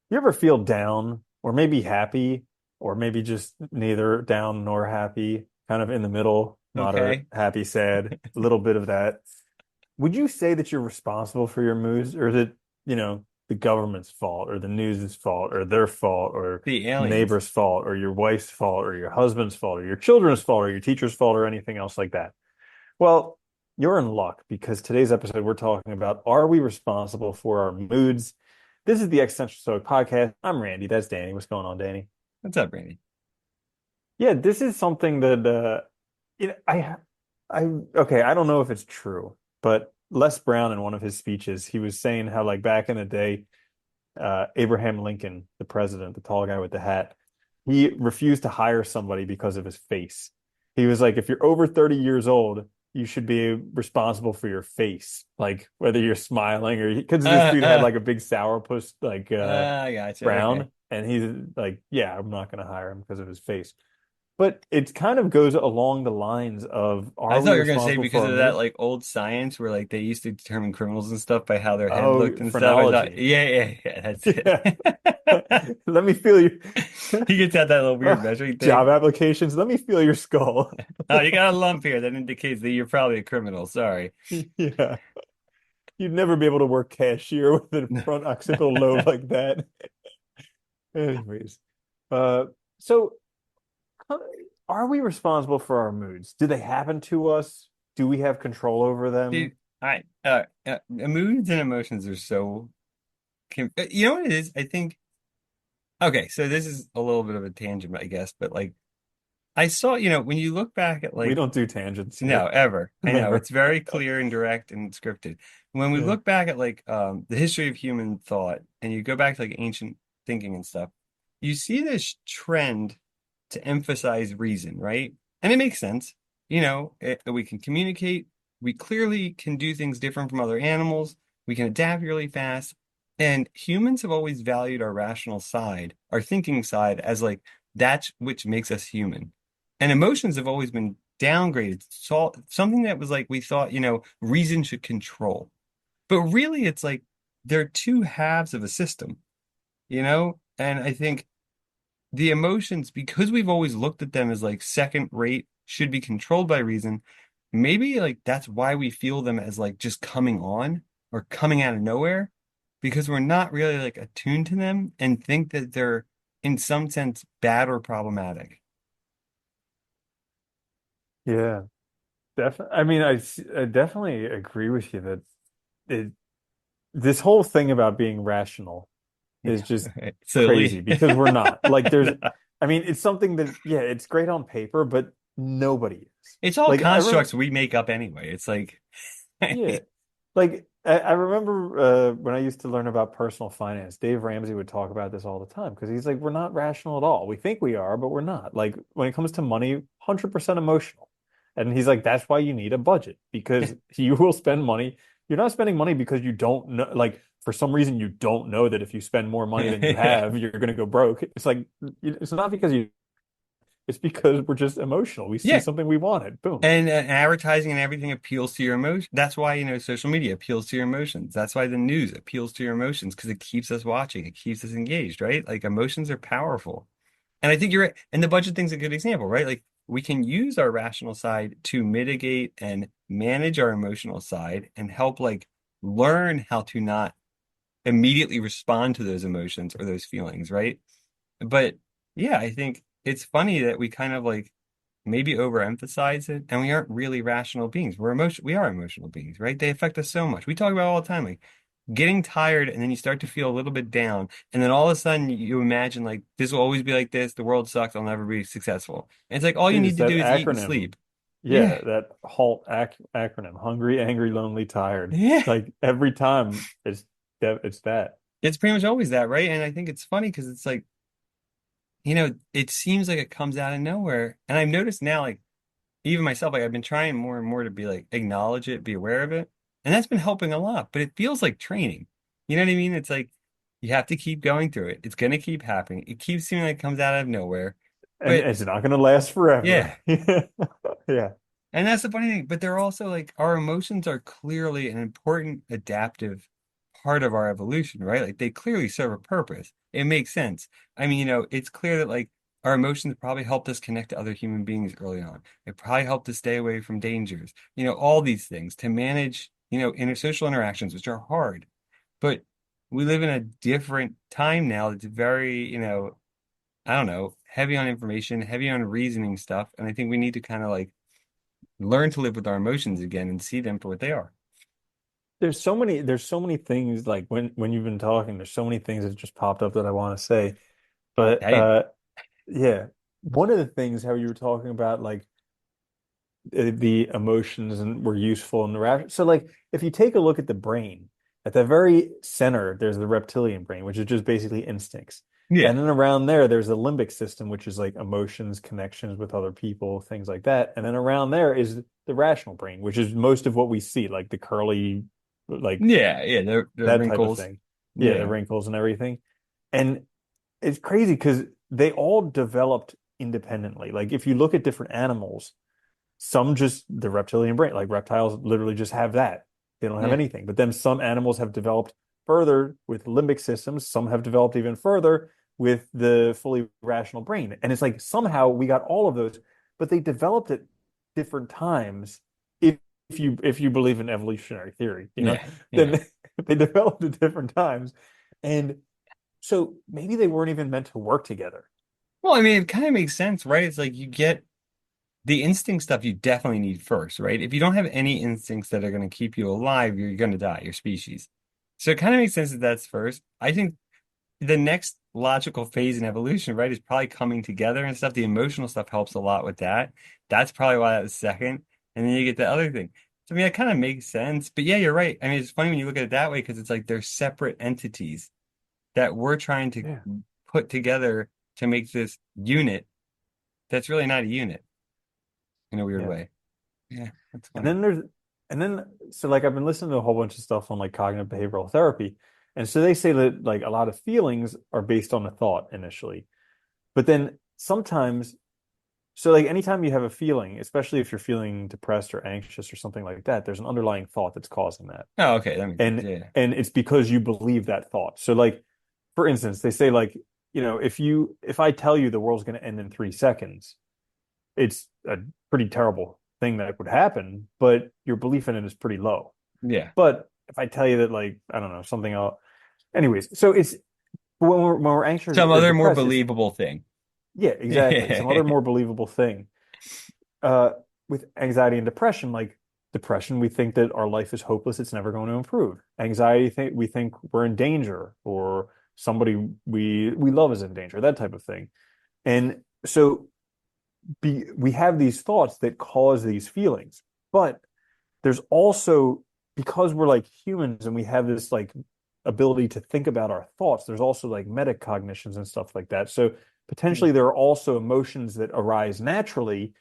You ever feel down or maybe happy or maybe just neither down nor happy, kind of in the middle, moderate, Okay. happy, sad, a little bit of that? Would you say that you're responsible for your moods, or is it, the government's fault or the news's fault or their fault or The aliens. neighbor's fault or your wife's fault or your husband's fault or your children's fault or your teacher's fault or anything else like that? Well, you're in luck because today's episode we're talking about, are we responsible for our moods? This is the Existential Stoic podcast. I'm Randy. That's Danny. What's going on, Danny? What's up, Randy? Yeah, this is something that you know, I okay, I don't know if it's true, but Les Brown in one of his speeches, he was saying how like back in the day, Abraham Lincoln, the president, the tall guy with the hat, he refused to hire somebody because of his face. He was like, if you're over 30 years old, you should be responsible for your face, like whether you're smiling or because this Uh, dude had uh, like a big sourpuss like I gotcha. Okay. frown, and he's like, yeah, I'm not going to hire him because of his face. But it kind of goes along the lines of, I are thought we you were gonna say responsible because for our of that mood? like old science where like they used to determine criminals and stuff by how their head looked Oh, and stuff. I thought, phrenology. yeah, that's Yeah. it. Let me feel you. He gets out that little weird Oh, measuring job thing. applications. Let me feel your skull. Oh, you got a lump here. That indicates that you're probably a criminal. Sorry. Yeah. You'd never be able to work cashier with a front occipital lobe like that. Anyways, uh, so uh, are we responsible for our moods? Do they happen to us? Do we have control over them? Dude, moods and emotions are so you know what it is? I think okay, so this is a little bit of a tangent, I guess, but like I saw, when you look back at We like don't do tangents no, here. ever. I know Never. it's very clear and direct and scripted. When we Yeah. look back at like the history of human thought and you go back to like ancient thinking and stuff, you see this trend to emphasize reason, right? And it makes sense. We can communicate, we clearly can do things different from other animals, we can adapt really fast. And humans have always valued our rational side, our thinking side, as like that's which makes us human. And emotions have always been downgraded. So something that was like we thought, reason should control. But really it's like they're two halves of a system, And I think the emotions, because we've always looked at them as like second rate, should be controlled by reason. Maybe like that's why we feel them as like just coming on or coming out of nowhere, because we're not really like attuned to them and think that they're in some sense bad or problematic. Yeah. Definitely. I mean, I definitely agree with you that it, this whole thing about being rational is Yeah, just right. crazy Silly. because we're not. Like, I mean, it's something that, yeah, it's great on paper, but nobody is. It's all Like, I remember, constructs we make up anyway. It's like, yeah, like, I remember when I used to learn about personal finance, Dave Ramsey would talk about this all the time because he's like, we're not rational at all. We think we are, but we're not. Like, when it comes to money, 100% emotional. And he's like, that's why you need a budget because you will spend money. You're not spending money because you don't know, like, for some reason, you don't know that if you spend more money than you yeah. have, you're going to go broke. It's like, it's not because it's because we're just emotional. We see Yeah. something we wanted. Boom. And advertising and everything appeals to your emotion. That's why, social media appeals to your emotions. That's why the news appeals to your emotions because it keeps us watching. It keeps us engaged, right? Like emotions are powerful. And I think you're right. And the budget thing's a good example, right? Like we can use our rational side to mitigate and manage our emotional side and help like learn how to not immediately respond to those emotions or those feelings, right? But yeah, I think it's funny that we kind of like maybe overemphasize it and we aren't really rational beings. We are emotional beings, right? They affect us so much. We talk about it all the time, like getting tired and then you start to feel a little bit down. And then all of a sudden you imagine like this will always be like this, the world sucks, I'll never be successful. And it's like all you Dude, need it's to that do is eat and acronym. sleep. Yeah, Yeah. that HALT acronym. Hungry, angry, lonely, tired. Yeah. Like every time it's that. It's pretty much always that, right? And I think it's funny because it's like, it seems like it comes out of nowhere. And I've noticed now, like, even myself, like, I've been trying more and more to be like, acknowledge it, be aware of it. And that's been helping a lot, but it feels like training. You know what I mean? It's like you have to keep going through it. It's going to keep happening. It keeps seeming like it comes out of nowhere. And But it's not gonna last forever. yeah. Yeah. And that's the funny thing. But they're also like, our emotions are clearly an important adaptive part of our evolution, right? Like they clearly serve a purpose. It makes sense. I mean, it's clear that like our emotions probably helped us connect to other human beings early on. It probably helped us stay away from dangers. All these things to manage, social interactions, which are hard. But we live in a different time now that's very, I don't know, heavy on information, heavy on reasoning stuff. And I think we need to kind of like learn to live with our emotions again and see them for what they are. There's so many things like when you've been talking, there's so many things that just popped up that I want to say. But Hey, yeah, one of the things how you were talking about like the emotions and were useful in the rational. So like if you take a look at the brain, at the very center, there's the reptilian brain, which is just basically instincts. yeah, And then around there, there's the limbic system, which is like emotions, connections with other people, things like that. And then around there is the rational brain, which is most of what we see, like the curly, like yeah, the that type of wrinkles. thing. Yeah, the Yeah, wrinkles and everything. And it's crazy because they all developed independently. Like if you look at different animals, some just the reptilian brain, like reptiles literally just have that. They don't have yeah, anything. But then some animals have developed further with limbic systems. Some have developed even further with the fully rational brain. And it's like somehow we got all of those, but they developed at different times. If you believe in evolutionary theory, yeah. then they developed at different times. And so maybe they weren't even meant to work together. Well, I mean, it kind of makes sense, right? It's like you get the instinct stuff you definitely need first, right? If you don't have any instincts that are going to keep you alive, you're going to die, your species. So it kind of makes sense that that's first. I think the next logical phase in evolution, right, is probably coming together and stuff. The emotional stuff helps a lot with that. That's probably why that was second. And then you get the other thing. So, I mean, it kind of makes sense. But yeah, you're right. I mean, it's funny when you look at it that way because it's like they're separate entities that we're trying to Yeah. put together to make this unit that's really not a unit in a weird Yeah. way. Yeah, that's And funny. then there's, and then, so like I've been listening to a whole bunch of stuff on like cognitive behavioral therapy. And so they say that like a lot of feelings are based on a thought initially. But then sometimes, so like anytime you have a feeling, especially if you're feeling depressed or anxious or something like that, there's an underlying thought that's causing that. Oh, okay, that makes sense. And Yeah, and it's because you believe that thought. So like, for instance, they say like, if I tell you the world's going to end in 3 seconds, it's a pretty terrible thing that would happen, but your belief in it is pretty low. yeah. But if I tell you that, like, I don't know, something else. Anyways, so it's when we're anxious Some or other more depressed, it's believable thing. yeah, exactly. Some Yeah, other more believable thing. Uh, with anxiety and depression, like depression, we think that our life is hopeless, it's never going to improve. Anxiety, we think we're in danger or somebody we love is in danger, that type of thing. And so we have these thoughts that cause these feelings. But there's also, because we're like humans and we have this like ability to think about our thoughts, there's also like metacognitions and stuff like that. So potentially there are also emotions that arise naturally,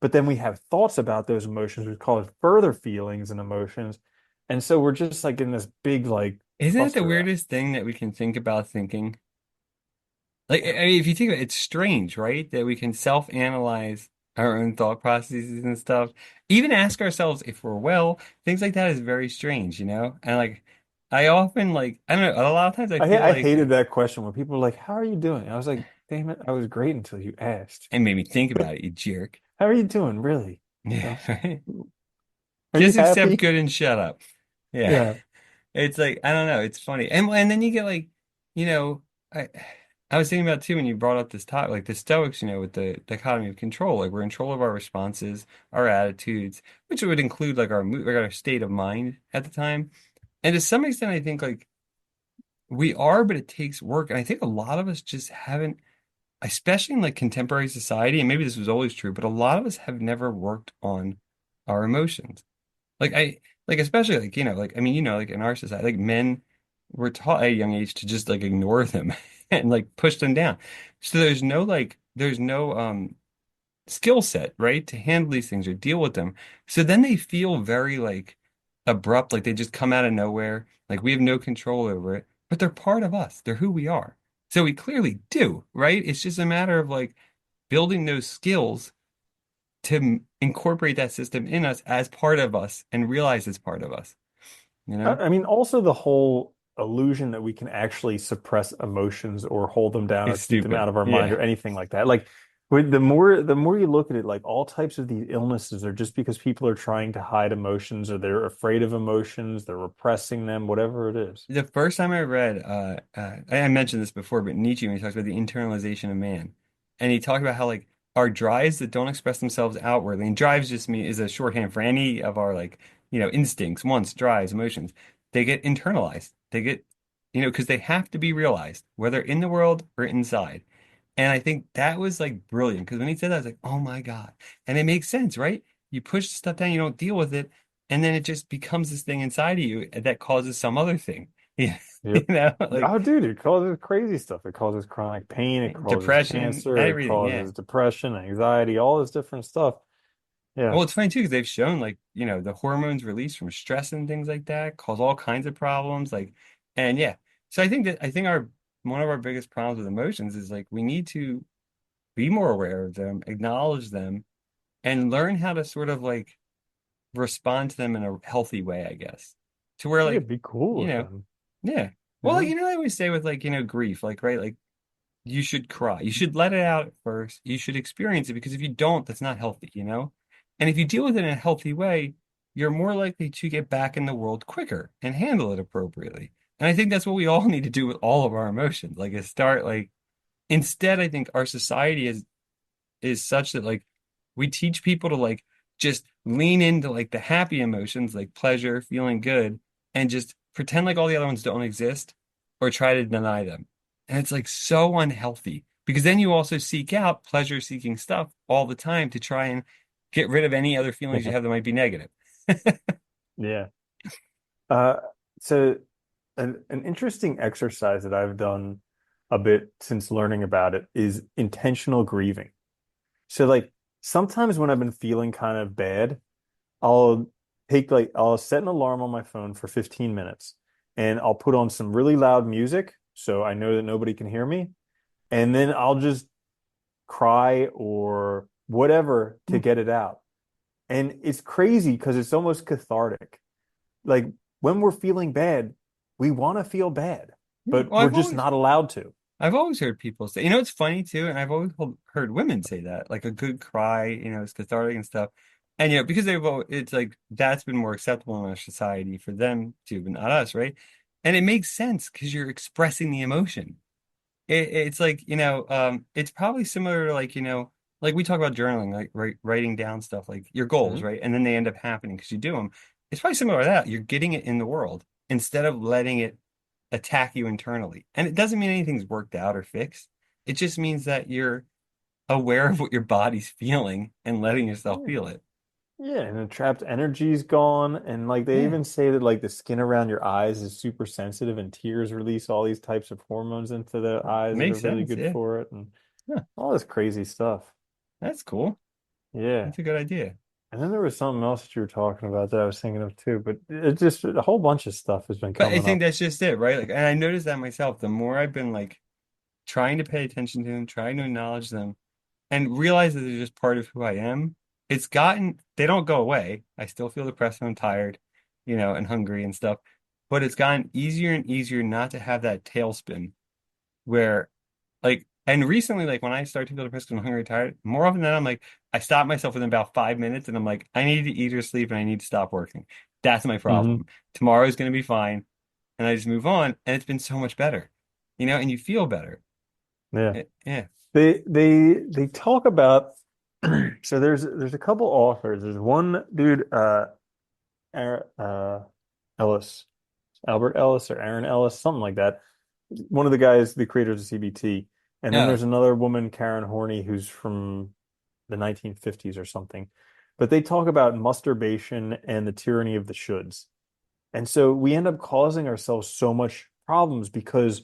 but then we have thoughts about those emotions which cause further feelings and emotions. And so we're just like in this big like isn't it the cluster. weirdest thing that we can think about thinking? Like, I mean, if you think about it, it's strange, right? That we can self-analyze our own thought processes and stuff. Even ask ourselves if we're well. Things like that is very strange, you know? And like, I often like, I don't know, a lot of times I feel I like hated that question when people were like, "How are you doing?" I was like, "Damn it, I was great until you asked." it made me think about it, you jerk. How are you doing, really? Yeah, You right. are you Just accept happy? good and shut up. Yeah. Yeah. It's like I don't know, it's funny. And then you get like, you know, I I was thinking about too when you brought up this topic, like the Stoics, with the dichotomy of control. Like we're in control of our responses, our attitudes, which would include like our mood, like our state of mind at the time. And to some extent, I think like we are, but it takes work. And I think a lot of us just haven't, especially in like contemporary society, and maybe this was always true, but a lot of us have never worked on our emotions. Like like especially like like I mean like in our society like men were taught at a young age to just like ignore them and like push them down. So there's no skill set, right, to handle these things or deal with them. So then they feel very like abrupt, like they just come out of nowhere, like we have no control over it, but they're part of us. They're who we are. So we clearly do, right? It's just a matter of like building those skills to incorporate that system in us as part of us and realize it's part of us, you know? I mean, also the whole, illusion that we can actually suppress emotions or hold them down or It's keep them out stupid. of our mind Yeah. or anything like that. Like the more you look at it, like all types of these illnesses are just because people are trying to hide emotions or they're afraid of emotions, they're repressing them, whatever it is. The first time I read, I mentioned this before, but Nietzsche, when he talks about the internalization of man, and he talked about how like our drives that don't express themselves outwardly, and drives just mean is a shorthand for any of our like, instincts, wants, drives, emotions, they get internalized. They get, because they have to be realized, whether in the world or inside. And I think that was like brilliant because when he said that, I was like, oh my God. And it makes sense, right? You push stuff down, you don't deal with it, and then it just becomes this thing inside of you that causes some other thing. Yeah, Yep. like Oh, dude, it causes crazy stuff. It causes chronic pain, it causes depression, cancer, it everything. Yeah. causes depression, anxiety, all this different stuff. Yeah. Well, it's funny too because they've shown like, the hormones released from stress and things like that cause all kinds of problems. Like, and yeah. So I think our one of our biggest problems with emotions is like we need to be more aware of them, acknowledge them, and learn how to sort of like respond to them in a healthy way, I guess. To where Yeah, like, be cool you with know, them, yeah. you Well, like, know? I always say with like, grief, like, right, like you should cry. You should let it out at first. You should experience it because if you don't, that's not healthy. And if you deal with it in a healthy way, you're more likely to get back in the world quicker and handle it appropriately. And I think that's what we all need to do with all of our emotions. Like, is start like instead, I think our society is such that like we teach people to like just lean into like the happy emotions like pleasure, feeling good, and just pretend like all the other ones don't exist or try to deny them. And it's like so unhealthy because then you also seek out pleasure seeking stuff all the time to try and get rid of any other feelings you have that might be negative. Yeah. Uh, so an interesting exercise that I've done a bit since learning about it is intentional grieving. So like sometimes when I've been feeling kind of bad, I'll I'll set an alarm on my phone for 15 minutes and I'll put on some really loud music so I know that nobody can hear me. And then I'll just cry or whatever to get it out. And it's crazy because it's almost cathartic. Like when we're feeling bad, we want to feel bad, Yeah, but well, we're just not allowed to. I've always heard people say, it's funny too, and I've always heard women say that, like a good cry, is cathartic and stuff. And because it's like that's been more acceptable in our society for them to, but not us, right? And it makes sense because you're expressing the emotion. It's like, it's probably similar to like we talk about journaling, like writing down stuff, like your goals, Mhm. right? And then they end up happening because you do them. It's probably similar to that. You're getting it in the world instead of letting it attack you internally. And it doesn't mean anything's worked out or fixed. It just means that you're aware of what your body's feeling and letting yourself Yeah. feel it. Yeah, and the trapped energy's gone. And like they Yeah, even say that like the skin around your eyes is super sensitive and tears release all these types of hormones into the eyes that are makes really sense. good Yeah. for it and Huh, all this crazy stuff. that's cool. Yeah. That's a good idea. And then there was something else that you were talking about that I was thinking of too, but it just a whole bunch of stuff has been But I coming think up. that's just it, right? Like, and I noticed that myself. The more I've been like trying to pay attention to them, trying to acknowledge them, and realize that they're just part of who I am, they don't go away. I still feel depressed and I'm tired, and hungry and stuff. But it's gotten easier and easier not to have that tailspin where and recently, like when I start to feel depressed and hungry and tired, more often than not, I'm like, I stop myself within about 5 minutes and I'm like, I need to eat or sleep and I need to stop working. That's my Hmm. problem. Tomorrow's going to be fine. And I just move on. And it's been so much better, and you feel better. Yeah. Yeah. They talk about so there's a couple authors. There's one dude, Ellis, Albert Ellis or Aaron Ellis, something like that. One of the guys, the creators of CBT. And then Oh, there's another woman, Karen Horney, who's from the 1950s or something. But they talk about masturbation and the tyranny of the shoulds. And so we end up causing ourselves so much problems because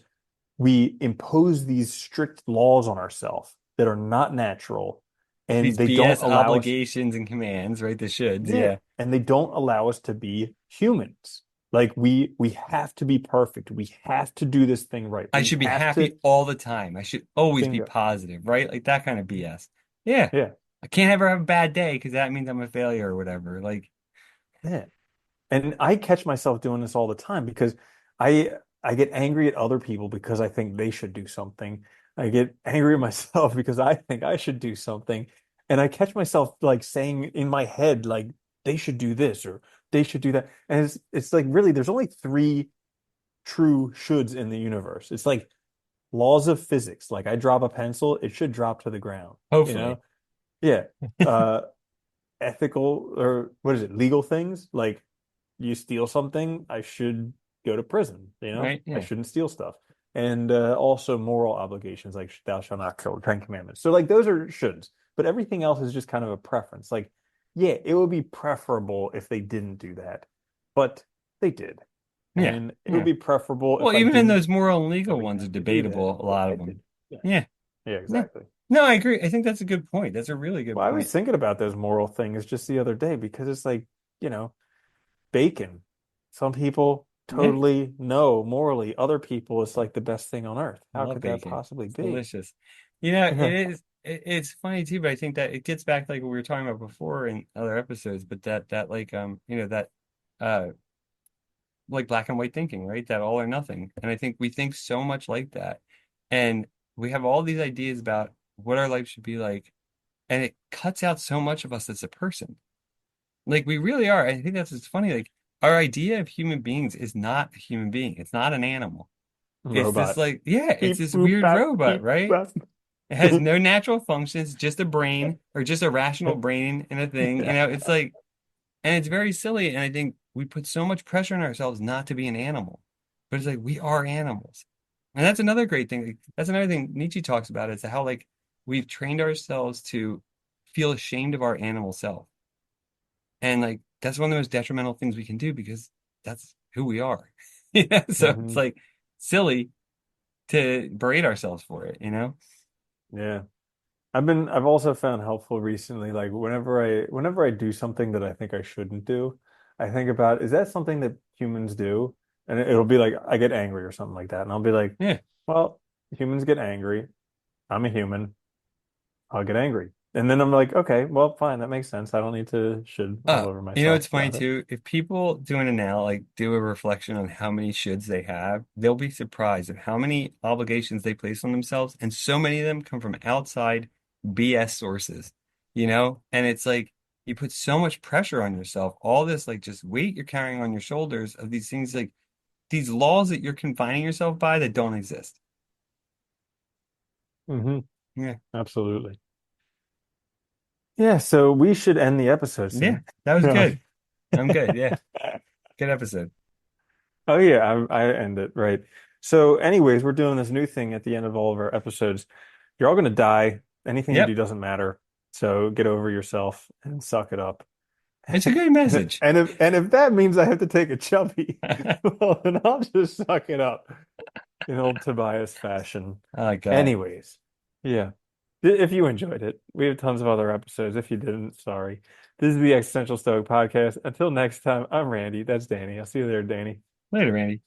we impose these strict laws on ourselves that are not natural and these they don't BS allow us, obligations and commands, right? The shoulds. yeah, Yeah. and they don't allow us to be humans. Like we have to be perfect. We have to do this thing right. I We should be have to happy all the time. I should always be bingo. positive, right? Like that kind of BS. Yeah. Yeah. I can't ever have a bad day because that means I'm a failure or whatever. Like, Yeah. And I catch myself doing this all the time because I I get angry at other people because I think they should do something. I get angry at myself because I think I should do something. And I catch myself like saying in my head, like, they should do this or they should do that. And it's like really there's only three true shoulds in the universe. It's like laws of physics. Like I drop a pencil, it should drop to the ground, you Hopefully. know? Yeah. Uh ethical or what is it, legal things. Like you steal something, I should go to prison, you know? Right? I Yeah. shouldn't steal stuff. And also moral obligations like thou shalt not kill, Ten Commandments. So like those are shoulds, but everything else is just kind of a preference. Like, yeah, it would be preferable if they didn't do that, but they did. Yeah. And it would Yeah. be preferable Well, if I even in didn't those moral and feel legal the ones are need to do that, debatable, a but lot I of them. did. Yeah. Yeah. Yeah, Yeah. exactly. No, I agree. I think that's a good point. That's a really good Well, I was point. thinking about those moral things just the other day because it's like, you know, bacon. Some people Yeah. totally know morally. Other people, it's like the best thing on earth. I How love could that bacon. possibly It's be? delicious. You know, it Yeah. is it's funny too, but I think that it gets back like what we were talking about before in other episodes, but that like that uh like black and white thinking, right? That all or nothing. And I think we think so much like that. And we have all these ideas about what our life should be like, and it cuts out so much of us as a person. Like we really are. I think that's what's funny. Like our idea of human beings is not a human being. It's not an animal. It's this Robot. like, yeah, it's Beep this boop weird bap robot, beep right? bap. It has no natural functions, just a brain or just a rational brain and a thing. It's like, and it's very silly. And I think we put so much pressure on ourselves not to be an animal, but it's like we are animals. And that's another great thing. Like, that's another thing Nietzsche talks about is how like we've trained ourselves to feel ashamed of our animal self. And like that's one of the most detrimental things we can do because that's who we are. Yeah. So it's Hmm. like silly to berate ourselves for it. Yeah. I've also found helpful recently, like whenever I do something that I think I shouldn't do, I think about, is that something that humans do? And it'll be like I get angry or something like that. And I'll be like, Yeah. well, humans get angry. I'm a human. I'll get angry. And then I'm like, okay, well, fine, that makes sense. I don't need to should all over It's myself funny about it. too. If people do an anal like do a reflection on how many shoulds they have, they'll be surprised at how many obligations they place on themselves, and so many of them come from outside BS sources. And it's like you put so much pressure on yourself, all this like just weight you're carrying on your shoulders of these things like these laws that you're confining yourself by that don't exist. Hmm. Yeah. Absolutely. Yeah, so we should end the episode Yeah, soon. that was Yeah. good. I'm good. Yeah. Good episode. Oh yeah, I end it right. So, anyways, we're doing this new thing at the end of all of our episodes. You're all gonna die. Anything you do Yep. doesn't matter. So get over yourself and suck it up. It's a good message. And if that means I have to take a chubby, well, then I'll just suck it up in old Tobias fashion. I like that. Anyways, yeah. If you enjoyed it, we have tons of other episodes. If you didn't, sorry. This is the Existential Stoic podcast. Until next time, I'm Randy. That's Danny. I'll see you there, Danny. Later, Randy.